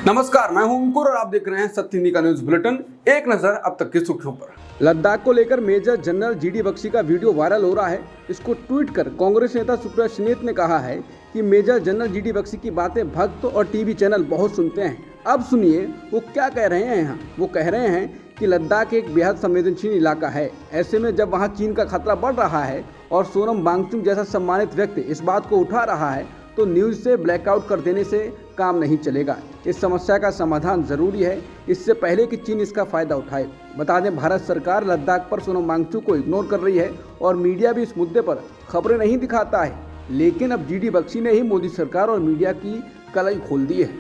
नमस्कार, मैं हूं अंकुर और आप देख रहे हैं सत्य हिंदी का न्यूज बुलेटिन। एक नजर अब तक की सुर्खियों पर। लद्दाख को लेकर मेजर जनरल जीडी बख्शी का वीडियो वायरल हो रहा है। इसको ट्वीट कर कांग्रेस नेता सुप्रिया श्रीनेत ने कहा है कि मेजर जनरल जीडी बख्शी की बातें भक्त और टीवी चैनल बहुत सुनते हैं। अब सुनिए वो क्या कह रहे हैं। यहाँ वो कह रहे हैं कि लद्दाख एक बेहद संवेदनशील इलाका है। ऐसे में जब वहाँ चीन का खतरा बढ़ रहा है और सोनम वांगचुक जैसा सम्मानित व्यक्ति इस बात को उठा रहा है तो न्यूज़ से ब्लैकआउट कर देने से काम नहीं चलेगा। इस समस्या का समाधान जरूरी है, इससे पहले कि चीन इसका फायदा उठाए। बता दें, भारत सरकार लद्दाख पर सोनम वांगचुक को इग्नोर कर रही है और मीडिया भी इस मुद्दे पर खबरें नहीं दिखाता है। लेकिन अब जीडी बख्शी ने ही मोदी सरकार और मीडिया की कलई खोल दी है।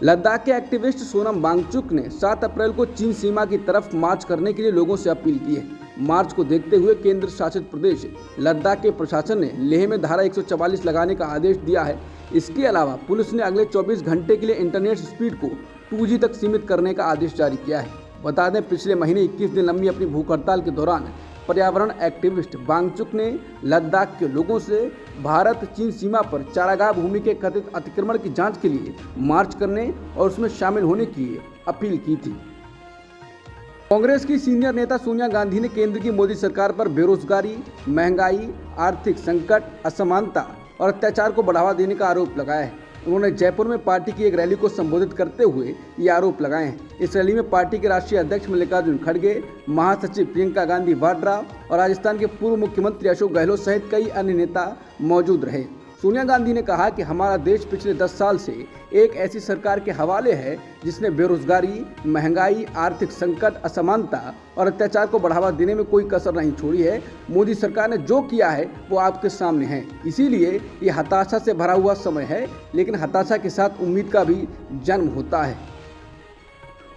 लद्दाख के एक्टिविस्ट सोनम वांगचुक ने 7 अप्रैल को चीन सीमा की तरफ मार्च करने के लिए लोगों से अपील की है। मार्च को देखते हुए केंद्र शासित प्रदेश लद्दाख के प्रशासन ने लेह में धारा 144 लगाने का आदेश दिया है। इसके अलावा पुलिस ने अगले 24 घंटे के लिए इंटरनेट स्पीड को 2G तक सीमित करने का आदेश जारी किया है। बता दें, पिछले महीने 21 दिन लंबी अपनी भूख हड़ताल के दौरान पर्यावरण एक्टिविस्ट वांगचुक ने लद्दाख के लोगों से भारत चीन सीमा पर चारागाह भूमि के कथित अतिक्रमण की जांच के लिए मार्च करने और उसमें शामिल होने की अपील की थी। कांग्रेस की सीनियर नेता सोनिया गांधी ने केंद्र की मोदी सरकार पर बेरोजगारी, महंगाई, आर्थिक संकट, असमानता और अत्याचार को बढ़ावा देने का आरोप लगाया है। उन्होंने जयपुर में पार्टी की एक रैली को संबोधित करते हुए ये आरोप लगाए हैं। इस रैली में पार्टी के राष्ट्रीय अध्यक्ष मल्लिकार्जुन खड़गे, महासचिव प्रियंका गांधी वाड्रा और राजस्थान के पूर्व मुख्यमंत्री अशोक गहलोत सहित कई अन्य नेता मौजूद रहे। सोनिया गांधी ने कहा कि हमारा देश पिछले 10 साल से एक ऐसी सरकार के हवाले है जिसने बेरोजगारी, महंगाई, आर्थिक संकट, असमानता और अत्याचार को बढ़ावा देने में कोई कसर नहीं छोड़ी है। मोदी सरकार ने जो किया है वो आपके सामने है। इसीलिए ये हताशा से भरा हुआ समय है, लेकिन हताशा के साथ उम्मीद का भी जन्म होता है।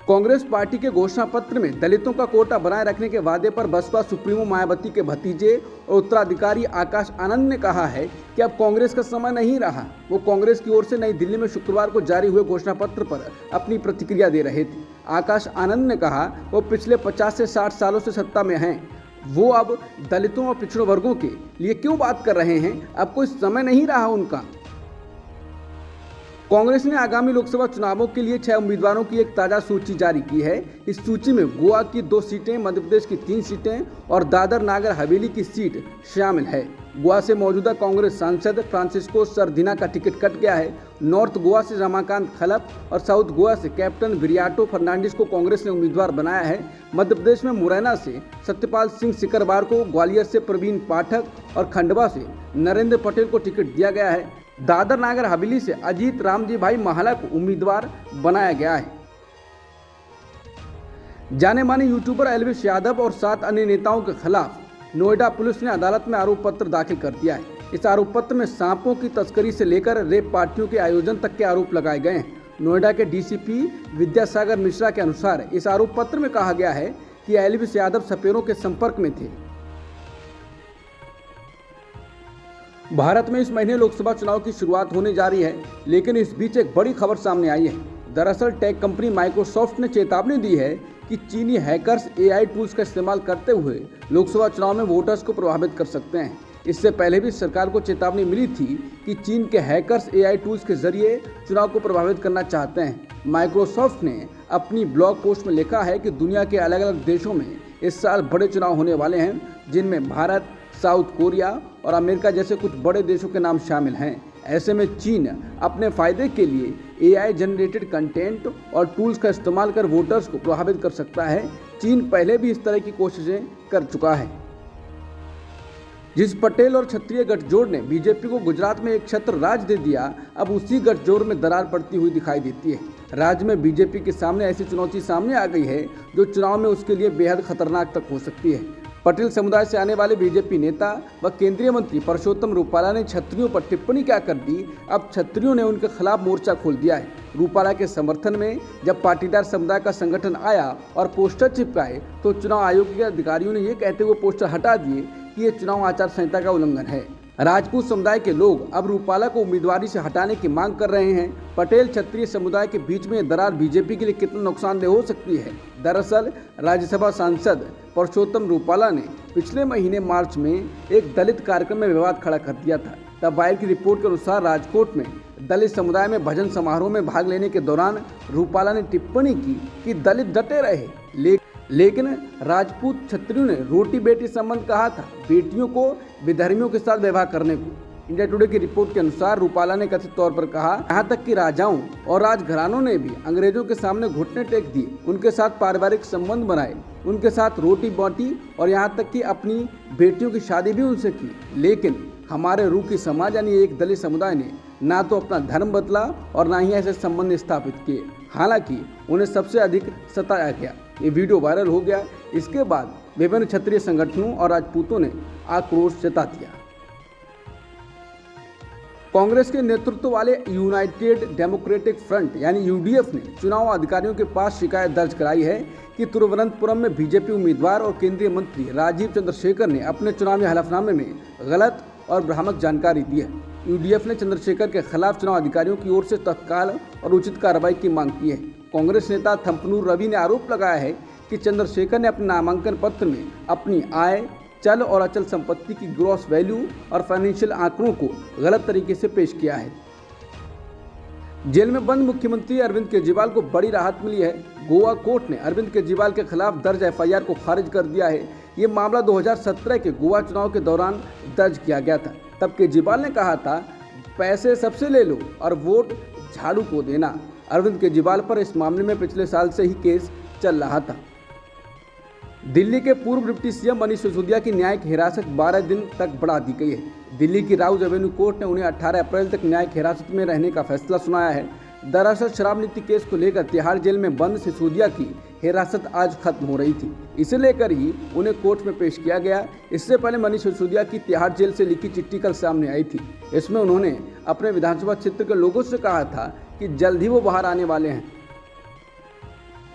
कांग्रेस पार्टी के घोषणा पत्र में दलितों का कोटा बनाए रखने के वादे पर बसपा सुप्रीमो मायावती के भतीजे और उत्तराधिकारी आकाश आनंद ने कहा है कि अब कांग्रेस का समय नहीं रहा। वो कांग्रेस की ओर से नई दिल्ली में शुक्रवार को जारी हुए घोषणा पत्र पर अपनी प्रतिक्रिया दे रहे थे। आकाश आनंद ने कहा वो पिछले 50 से 60 सालों से सत्ता में हैं। वो अब दलितों और पिछड़ों वर्गों के लिए क्यों बात कर रहे हैं? अब कोई समय नहीं रहा उनका। कांग्रेस ने आगामी लोकसभा चुनावों के लिए 6 उम्मीदवारों की एक ताज़ा सूची जारी की है। इस सूची में गोवा की 2 सीटें, मध्य प्रदेश की 3 सीटें और दादर नागर हवेली की सीट शामिल है। गोवा से मौजूदा कांग्रेस सांसद फ्रांसिस्को सरदिना का टिकट कट गया है। नॉर्थ गोवा से रमाकांत खलप और साउथ गोवा से कैप्टन विरियाटो फर्नांडिस को कांग्रेस ने उम्मीदवार बनाया है। मध्य प्रदेश में मुरैना से सत्यपाल सिंह सिकरवार को, ग्वालियर से प्रवीण पाठक और खंडवा से नरेंद्र पटेल को टिकट दिया गया है। दादर नागर हवेली से अजीत रामजी भाई महाला को उम्मीदवार बनाया गया है। जाने माने यूट्यूबर एल्विस यादव और 7 अन्य नेताओं के खिलाफ नोएडा पुलिस ने अदालत में आरोप पत्र दाखिल कर दिया है। इस आरोप पत्र में सांपों की तस्करी से लेकर रेप पार्टियों के आयोजन तक के आरोप लगाए गए हैं। नोएडा के डीसीपी विद्यासागर मिश्रा के अनुसार इस आरोप पत्र में कहा गया है कि एल्विस यादव सपेरों के संपर्क में थे। भारत में इस महीने लोकसभा चुनाव की शुरुआत होने जा रही है, लेकिन इस बीच एक बड़ी खबर सामने आई है। दरअसल टेक कंपनी माइक्रोसॉफ्ट ने चेतावनी दी है कि चीनी हैकर्स AI टूल्स का इस्तेमाल करते हुए लोकसभा चुनाव में वोटर्स को प्रभावित कर सकते हैं। इससे पहले भी सरकार को चेतावनी मिली थी कि चीन के हैकर्स AI टूल्स के जरिए चुनाव को प्रभावित करना चाहते हैं। माइक्रोसॉफ्ट ने अपनी ब्लॉग पोस्ट में लिखा है कि दुनिया के अलग अलग देशों में इस साल बड़े चुनाव होने वाले हैं, जिनमें भारत, साउथ कोरिया और अमेरिका जैसे कुछ बड़े देशों के नाम शामिल हैं। ऐसे में चीन अपने फायदे के लिए AI जनरेटेड कंटेंट और टूल्स का इस्तेमाल कर वोटर्स को प्रभावित कर सकता है। चीन पहले भी इस तरह की कोशिशें कर चुका है। जिस पटेल और क्षत्रिय गठजोड़ ने बीजेपी को गुजरात में एक छत्र राज दे दिया, अब उसी गठजोड़ में दरार पड़ती हुई दिखाई देती है। राज्य में बीजेपी के सामने ऐसी चुनौती सामने आ गई है जो चुनाव में उसके लिए बेहद खतरनाक तक हो सकती है। पटेल समुदाय से आने वाले बीजेपी नेता व केंद्रीय मंत्री परषोत्तम रूपाला ने क्षत्रियों पर टिप्पणी क्या कर दी। अब क्षत्रियों ने उनके खिलाफ मोर्चा खोल दिया है। रूपाला के समर्थन में जब पाटीदार समुदाय का संगठन आया और पोस्टर चिपकाए तो चुनाव आयोग के अधिकारियों ने ये कहते हुए पोस्टर हटा दिए कि ये चुनाव आचार संहिता का उल्लंघन है। राजपूत समुदाय के लोग अब रूपाला को उम्मीदवारी से हटाने की मांग कर रहे हैं। पटेल क्षत्रिय समुदाय के बीच में दरार बीजेपी के लिए कितना नुकसानदेह हो सकती है। दरअसल राज्यसभा सांसद परषोत्तम रूपाला ने पिछले महीने मार्च में एक दलित कार्यक्रम में विवाद खड़ा कर दिया था। द वायर की रिपोर्ट के अनुसार राजकोट में दलित समुदाय में भजन समारोह में भाग लेने के दौरान रूपाला ने टिप्पणी की कि दलित डटे रहे, लेकिन राजपूत क्षत्रियों ने रोटी बेटी संबंध कहा था, बेटियों को विधर्मियों के साथ व्यवहार करने को। इंडिया टुडे की रिपोर्ट के अनुसार रूपाला ने कथित तौर पर कहा, यहाँ तक कि राजाओं और राजघरानों ने भी अंग्रेजों के सामने घुटने टेक दिए, उनके साथ पारिवारिक संबंध बनाए, उनके साथ रोटी बांटी और यहाँ तक कि अपनी बेटियों की शादी भी उनसे की। लेकिन हमारे रूखी समाज यानी एक दलित समुदाय ने ना तो अपना धर्म बदला और ना ही ऐसे संबंध स्थापित किए। हालांकि उन्हें सबसे अधिक सताया गया। ये वीडियो वायरल हो गया। इसके बाद विभिन्न क्षत्रिय संगठनों और राजपूतों ने आक्रोश जता दिया। कांग्रेस के नेतृत्व वाले यूनाइटेड डेमोक्रेटिक फ्रंट यानी यूडीएफ ने चुनाव अधिकारियों के पास शिकायत दर्ज कराई है कि तिरुवनंतपुरम में बीजेपी उम्मीदवार और केंद्रीय मंत्री राजीव चंद्रशेखर ने अपने चुनावी हलफनामे में गलत और भ्रामक जानकारी दी है। यूडीएफ ने चंद्रशेखर के खिलाफ चुनाव अधिकारियों की ओर से तत्काल और उचित कार्रवाई की मांग की है। कांग्रेस नेता थम्पनूर रवि ने आरोप लगाया है कि चंद्रशेखर ने अपने नामांकन पत्र में अपनी आय, चल और अचल संपत्ति की ग्रॉस वैल्यू और फाइनेंशियल आंकड़ों को गलत तरीके से पेश किया है। जेल में बंद मुख्यमंत्री अरविंद केजरीवाल को बड़ी राहत मिली है। गोवा कोर्ट ने अरविंद केजरीवाल के खिलाफ दर्ज एफआईआर को खारिज कर दिया है। ये मामला 2017 के गोवा चुनाव के दौरान दर्ज किया गया था। तब केजरीवाल ने कहा था, पैसे सबसे ले लो और वोट झाड़ू को देना। अरविंद केजरीवाल पर इस मामले में पिछले साल से ही केस चल रहा था। दिल्ली के पूर्व डिप्टी सीएम मनीष सिसोदिया की न्यायिक हिरासत 12 दिन तक बढ़ा दी गई है। दिल्ली की राउज एवेन्यू कोर्ट ने उन्हें 18 अप्रैल तक न्यायिक हिरासत में रहने का फैसला सुनाया है। दरअसल शराब नीति केस को लेकर तिहाड़ जेल में बंद सिसोदिया की हिरासत आज खत्म हो रही थी। इसे लेकर ही उन्हें कोर्ट में पेश किया गया। इससे पहले मनीष सिसोदिया की तिहाड़ जेल से लिखी चिट्ठी कल सामने आई थी। इसमें उन्होंने अपने विधानसभा क्षेत्र के लोगों से कहा था कि जल्द ही वो बाहर आने वाले हैं।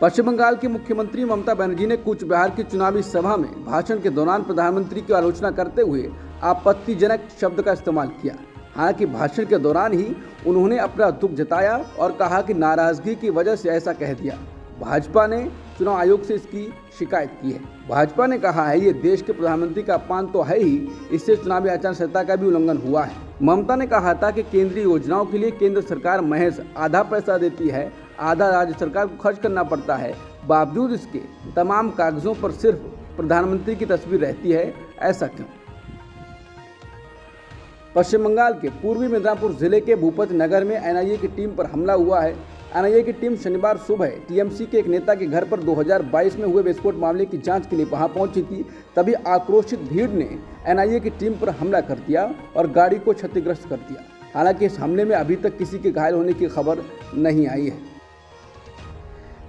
पश्चिम बंगाल की मुख्यमंत्री ममता बनर्जी ने कूच बिहार की चुनावी सभा में भाषण के दौरान प्रधानमंत्री की आलोचना करते हुए आपत्तिजनक शब्द का इस्तेमाल किया। हालांकि भाषण के दौरान ही उन्होंने अपना दुख जताया और कहा कि नाराजगी की वजह से ऐसा कह दिया। भाजपा ने चुनाव आयोग से इसकी शिकायत की है। भाजपा ने कहा है, ये देश के प्रधानमंत्री का अपमान तो है ही, इससे चुनावी आचार संहिता का भी उल्लंघन हुआ है। ममता ने कहा था कि केंद्रीय योजनाओं के लिए केंद्र सरकार महज आधा पैसा देती है, आधा राज्य सरकार को खर्च करना पड़ता है। बावजूद इसके तमाम कागजों पर सिर्फ प्रधानमंत्री की तस्वीर रहती है, ऐसा क्यों? पश्चिम बंगाल के पूर्वी मिदनापुर जिले के भूपत नगर में एनआईए की टीम पर हमला हुआ है। एनआईए की टीम शनिवार सुबह टीएमसी के एक नेता के घर पर 2022 में हुए विस्फोट मामले की जांच के लिए वहां पहुंची थी। तभी आक्रोशित भीड़ ने एनआईए की टीम पर हमला कर दिया और गाड़ी को क्षतिग्रस्त कर दिया। हालांकि इस हमले में अभी तक किसी के घायल होने की खबर नहीं आई है।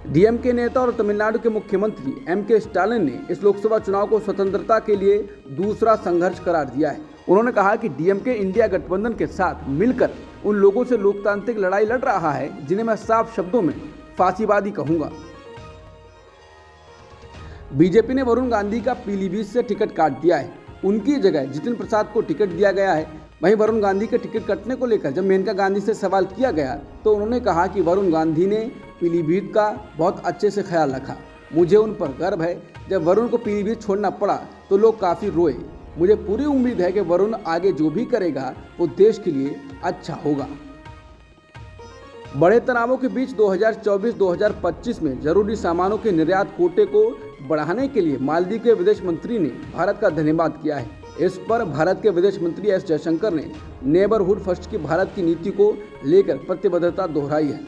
डीएमके नेता और तमिलनाडु के मुख्यमंत्री एमके स्टालिन ने इस लोकसभा चुनाव को स्वतंत्रता के लिए दूसरा संघर्ष करार दिया है। उन्होंने कहा कि डीएमके इंडिया गठबंधन के साथ मिलकर उन लोगों से लोकतांत्रिक लड़ाई लड़ रहा है जिन्हें मैं साफ शब्दों में फांसीवादी कहूंगा। बीजेपी ने वरुण गांधी का पीलीभीत से टिकट काट दिया है। उनकी जगह जितिन प्रसाद को टिकट दिया गया है। वहीं वरुण गांधी के टिकट कटने को लेकर जब मेनका गांधी से सवाल किया गया तो उन्होंने कहा कि वरुण गांधी ने पीलीभीत का बहुत अच्छे से ख्याल रखा। मुझे उन पर गर्व है। जब वरुण को पीलीभीत छोड़ना पड़ा तो लोग काफ़ी रोए। मुझे पूरी उम्मीद है कि वरुण आगे जो भी करेगा वो देश के लिए अच्छा होगा। बड़े तनावों के बीच 2024-2025 में जरूरी सामानों के निर्यात कोटे को बढ़ाने के लिए मालदीव के विदेश मंत्री ने भारत का धन्यवाद किया है। इस पर भारत के विदेश मंत्री एस जयशंकर ने नेबरहुड फर्स्ट की भारत की नीति को लेकर प्रतिबद्धता दोहराई है।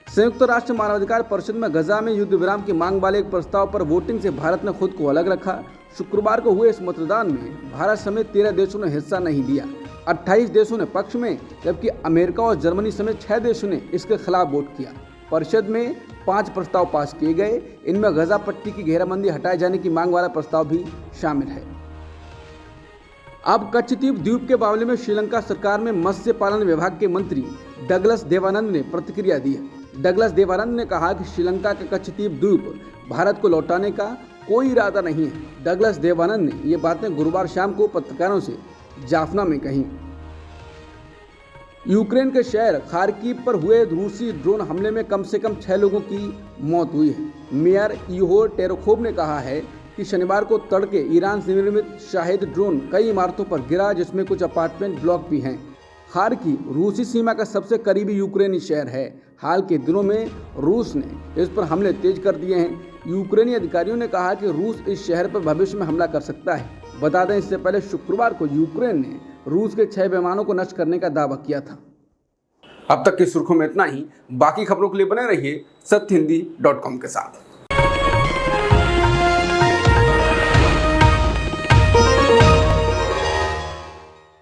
संयुक्त राष्ट्र मानवाधिकार परिषद में गजा में युद्ध विराम की मांग वाले एक प्रस्ताव पर वोटिंग से भारत ने खुद को अलग रखा। शुक्रवार को हुए इस मतदान में भारत समेत 13 देशों ने हिस्सा नहीं लिया। 28 देशों ने पक्ष में, जबकि अमेरिका और जर्मनी समेत 6 देशों ने इसके खिलाफ वोट किया। परिषद में 5 प्रस्ताव पास किए गए। इनमें गजा पट्टी की घेराबंदी हटाए जाने की मांग वाला प्रस्ताव भी शामिल है। अब कच्छद्वीप द्वीप के मामले में श्रीलंका सरकार में मत्स्य पालन विभाग के मंत्री डगलस देवानंद ने प्रतिक्रिया दी है। डगलस देवानंद ने कहा कि श्रीलंका का कच्छद्वीप द्वीप भारत को लौटाने का कोई इरादा नहीं है। डगलस देवानंद ने ये बातें गुरुवार शाम को पत्रकारों से जाफना में कही। यूक्रेन के शहर खार्किव पर हुए रूसी ड्रोन हमले में कम से कम 6 लोगों की मौत हुई है। मेयर इहोर टेरेखोव ने कहा है कि शनिवार को तड़के ईरान से निर्मित शाहिद ड्रोन कई इमारतों पर गिरा, जिसमें कुछ अपार्टमेंट ब्लॉक भी हैं। खार्किव रूसी सीमा का सबसे करीबी यूक्रेनी शहर है। हाल के दिनों में रूस ने इस पर हमले तेज कर दिए हैं। यूक्रेनी अधिकारियों ने कहा कि रूस इस शहर पर भविष्य में हमला कर सकता है। बता दें, इससे पहले शुक्रवार को यूक्रेन ने रूस के 6 विमानों को नष्ट करने का दावा किया था। अब तक की सुर्खियों में इतना ही। बाकी खबरों के लिए बने रहिए सत्यहिंदी.com के साथ।